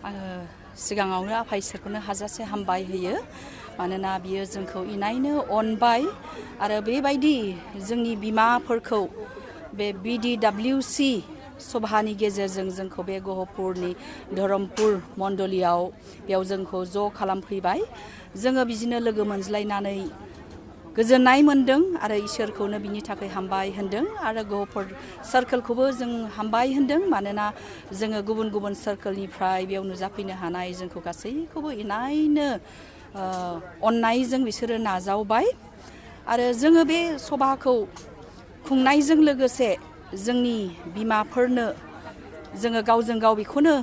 आङो सिगाङावनो आफा इसोरखौनो हाजासे हामबाय होयो मानोना बियो जोंखौ इनायनो अनबाय आरो बेबायदि जोंनि बिमाफोरखौ बे BDWC सभानि गेजेरजों जोंखौ बे गहपुरनि धरमपुर मण्डलियाव बेयाव जोंखौ ज' खालामफैबाय जोङो बिदिनो लोगो मोनज्लायनानै गोजोननाय मोनदों आरो इसोरखौनो बिनि थाखाय हामबाय होनदों आरो गहपुर सार्कोलखौबो जों हामबाय होनदों मानोना जोङो गुबुन गुबुन सार्कोलनिफ्राय बेयाव नुजाफैनो हानाय जोंखौ गासैखौबो इनायनो अननायजों बिसोरो नाजावबाय आरो जोङो बे सभाखौ खुंनायजों लोगोसे जोंनि बिमाफोरनो जोङो गावजों गाव बेखौनो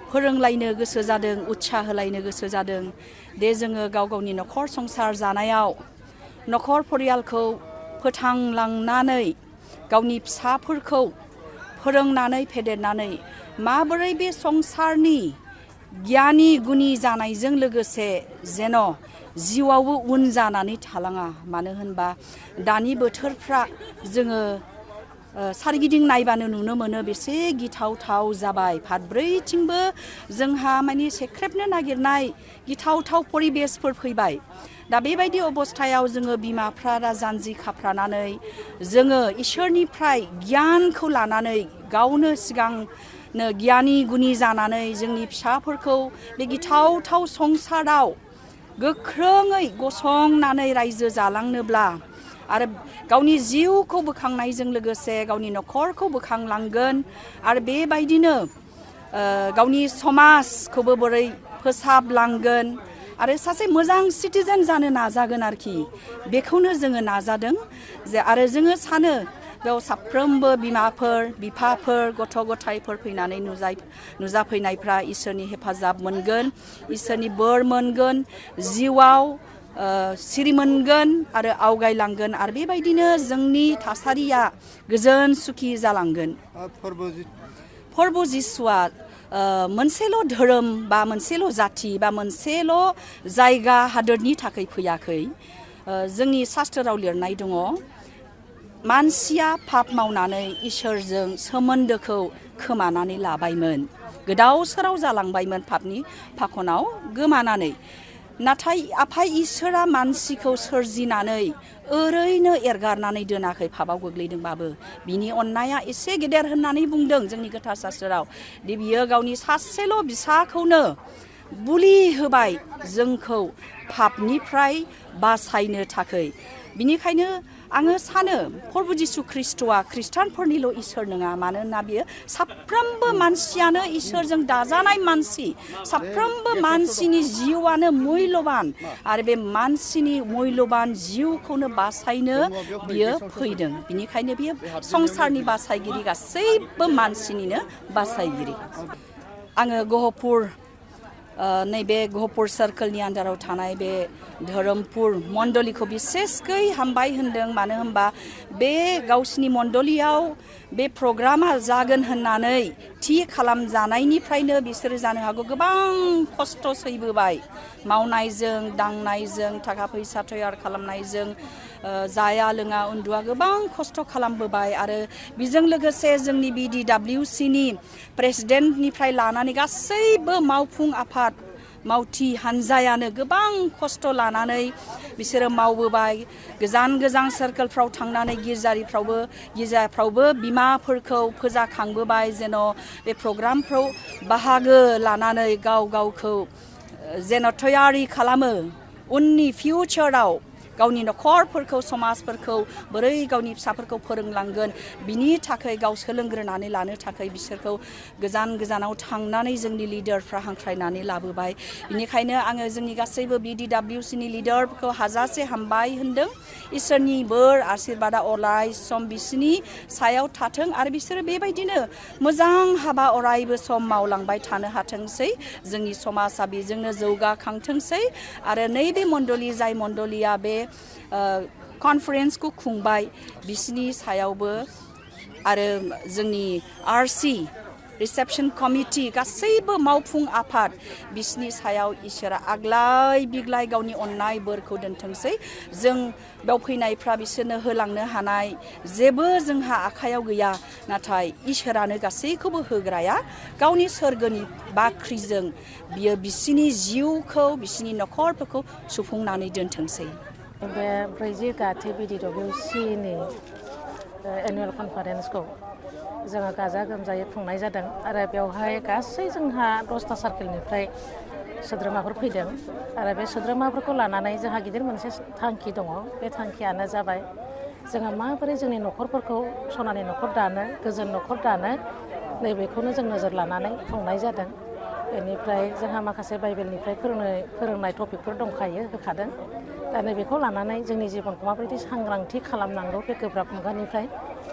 फोरोंलायनो गोसो जादों उत्साह होलायनो गोसो जादों दे जोङो गाव गावनि नखर संसार जानायाव नखर परियालखौ फोथांलांनानै गावनि फिसाफोरखौ फोरोंनानै फेदेरनानै माबोरै बे संसारनि गियानि गुनि जानायजों लोगोसे जेन' जिउआवबो उन जानानै थालाङा मानो होनबा दानि बोथोरफ्रा जोङो सारिगिदिं नायबानो नुनो मोनो बेसे गिथावथाव जाबाय फारब्रैथिंबो जोंहा माने सेख्रेबनो नागिरनाय गिथावथाव परिबेसफोर फैबाय दा बेबायदि अबस्थायाव जोङो बिमाफ्रा जानजि खाफ्रानानै जोङो इसोरनिफ्राय गियानखौ लानानै गावनो सिगांनो गियानि गुनि जानानै जोंनि फिसाफोरखौ बे गिथावथाव संसाराव गोख्रोङै गसंनानै रायजो जालांनोब्ला आरो गावनि जिउखौ बोखांनायजों लोगोसे गावनि नखरखौ बोखांलांगोन आरो बेबायदिनो गावनि समाजखौबो बोरै फोसाबलांगोन आरो सासे मोजां सिटिजेन जानो नाजागोन आरोखि बेखौनो जोङो नाजादों जे आरो जोङो सानो बेयाव साफ्रोमबो बिमाफोर बिफाफोर गथ' गथायफोर फैनानै नुजाफैनायफ्रा इसोरनि हेफाजाब मोनगोन इसोरनि बोर मोनगोन जिउआव सिरि मोनगोन आरो आवगायलांगोन आरो बेबायदिनो जोंनि थासारिया गोजोन सुखि जालांगोन फोरबो जिसुआ मोनसेल' धोरोम बा मोनसेल' जाथि बा मोनसेल' जायगा हादोरनि थाखाय फैयाखै जोंनि शास्त्रआव लिरनाय दङ मानसिया पाप मावनानै इसोरजों सोमोन्दोखौ खोमानानै लाबायमोन गोदाव सोराव जालांबायमोन पापनि फाखनाव गोमानानै नाथाय आफा इसोरा मानसिखौ सोरजिनानै ओरैनो एरगारनानै दोनाखै पापाव गोग्लैदोंबाबो बिनि अननाया एसे गेदेर होननानै बुंदों जोंनि गोथार शास्त्रआव दि बियो गावनि सासेल' बिसाखौनो बुलि होबाय जोंखौ पापनिफ्राय बासायनो थाखाय बिनिखायनो आङो सानो प्रभु जिसु ख्रिस्ट'आ खृष्टानफोरनिल' इसोर नङा मानोना बियो साफ्रोमबो मानसियानो इसोरजों दाजानाय मानसि साफ्रोमबो मानसिनि जिउआनो मुल्यबान आरो बे मानसिनि मुल्यबान जिउखौनो बासायनो बियो फैदों बिनिखायनो बियो संसारनि बासायगिरि गासैबो मानसिनिनो बासायगिरि आङो गहपुर नैबे गहपुर सार्कोलनि आन्दाराव थानाय बे धरमपुर मण्डलिखौ बिसेसकै हामबाय होनदों मानो होनबा बे गावसिनि मण्डलियाव बे प्रग्रामा जागोन होननानै थि खालामजानायनिफ्रायनो बिसोरो जानो हागौ गोबां खस्थ' सैबोबाय मावनायजों दांनायजों थाखा फैसा तैयार खालामनायजों जाया लोङा उन्दुआ गोबां खस्थ' खालामबोबाय आरो बेजों लोगोसे जोंनि BDWCनि प्रेसिडेन्टनिफ्राय लानानै गासैबो मावफुं आफाद मावथि हानजायानो गोबां खस्थ' लानानै बिसोरो मावबोबाय गोजान गोजान सार्कोलफ्राव थांनानै गिर्जाफ्रावबो बिमाफोरखौ फोजाखांबोबाय जेन' बे प्रग्रामफ्राव बाहागो लानानै गावखौ जेन' तैयारि खालामो उननि फिउचाराव गावनि नखरफोरखौ समाजफोरखौ बोरै गावनि फिसाफोरखौ फोरोंलांगोन बिनि थाखाय गाव सोलोंग्रोनानै लानो थाखाय बिसोरखौ गोजानाव थांनानै जोंनि लिडारफ्रा हांख्रायनानै लाबोबाय बेनिखायनो आङो जोंनि गासैबो BDWCनि लिडारफोरखौ हाजासे हामबाय होनदों इसोरनि बोर आशीर्बादा अराय सम बिसोरनि सायाव थाथों आरो बिसोरो बेबायदिनो मोजां हाबा अरायबो सम मावलांबाय थानो हाथोंसै जोंनि समाजा बेजोंनो जौगाखांथोंसै आरो नैबे मण्डलि जाय मण्डलिया बे कनफारेन्सखौ खुंबाय बिसिनि सायावबो आरो जोंनि RC रिसेपसन कमिटि गासैबो मावफुं आफाद बिसनि सायाव इसोरा आग्लाय बिग्लाय गावनि अननाय बोरखौ दोनथोंसै जों बेयाव फैनायफ्रा बिसोरनो होलांनो हानाय जेबो जोंहा आखायाव गैया नाथाय इसोरानो गासैखौबो होग्राया गावनि सोरगोनि बाख्रिजों बियो बिसिनि जिउखौ बिसिनि नखरफोरखौ सुफुंनानै दोनथोंसै बे 40 गाथि BDWCनि एनुवेल कनफारेन्सखौ जोङो गाजा गोमजायै खुंनाय जादों आरो बेवहाय गासै जोंहा 10टा सार्केलनिफ्राय सोद्रोमाफोर फैदों आरो बे सोद्रोमाफोरखौ लानानै जोंहा गिदिर मोनसे थांखि दङ बे थांखियानो जाबाय जोङो माबोरै जोंनि नखरफोरखौ सनानि नखर दानो गोजोन नखर दानो नैबेखौनो जों नोजोर लानानै खुंनाय जादों बेनिफ्राय जोंहा माखासे बाइबेलनिफ्राय फोरोंनाय टपिकफोर दंखायो होखादों दा नैबेखौ लानानै जोंनि जिबनखौ माबायदि सांग्रांथि खालामनांगौ बे गोब्राब मुगानिफ्राय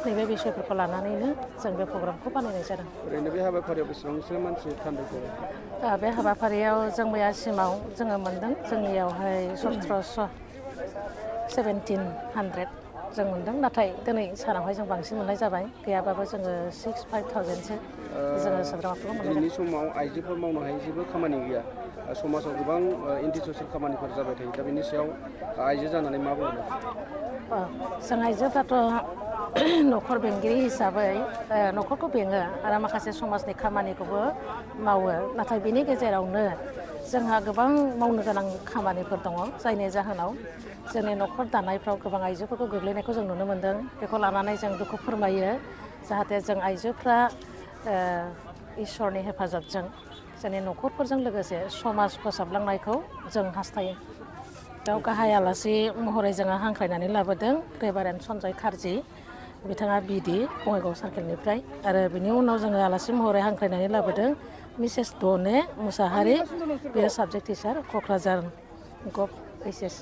नैबे बिषयफोरखौ लानानैनो जों बे प्रग्रामखौ बानायनाय जादों ओरैनो बे हाबाफारियाव बेसेबांसो मानसि थान्दैखौ बे हाबाफारियाव जों मैयासिमाव जोङो मोन्दों जोंनियावहाय 1700 जों मोन्दों नाथाय दिनै सानावहाय जों बांसिन मोननाय जाबाय गैयाबाबो जोङो 6,000-5,000सो जोङो सोद्रोमाफोरखौ मोननाय दिनैनि समाव आइजोफोर मावनो हायै जेबो खामानि गैया समाजाव गोबां एन्टि ससियेल खामानिफोर जाबाय थायो दा बेनि सायाव आइजो जानानै मा बुंनो जों आइजोफ्राथ' नखर बेंगिरि हिसाबै नखरखौ बेङो आरो माखासे समाजनि खामानिखौबो मावो नाथाय बिनि गेजेरावनो जोंहा गोबां मावनो गोनां खामानिफोर दङ जायनि जाहोनाव जोंनि नखर दानायफ्राव गोबां आइजोफोरखौ गोग्लैनायखौ जों नुनो मोन्दों बेखौ लानानै जों दुखु फोरमायो जाहाथे जों आइजोफ्रा इसोरनि हेफाजाबजों जोंनि नखरफोरजों लोगोसे समाज फोसाबलांनायखौ जों हास्थायो बेयाव गाहाय आलासि महरै जोङो हांख्रायनानै लाबोदों रेभारेन्ड सन्जय खारजि बिथाङा बिडि बङाइगाव सार्केलनिफ्राय आरो बिनि उनाव जोङो आलासि महरै हांख्रायनानै लाबोदों मिसेस दने मुसाहारि बेयो साबजेक्ट टिचार क'क्राझार गभ एइचएस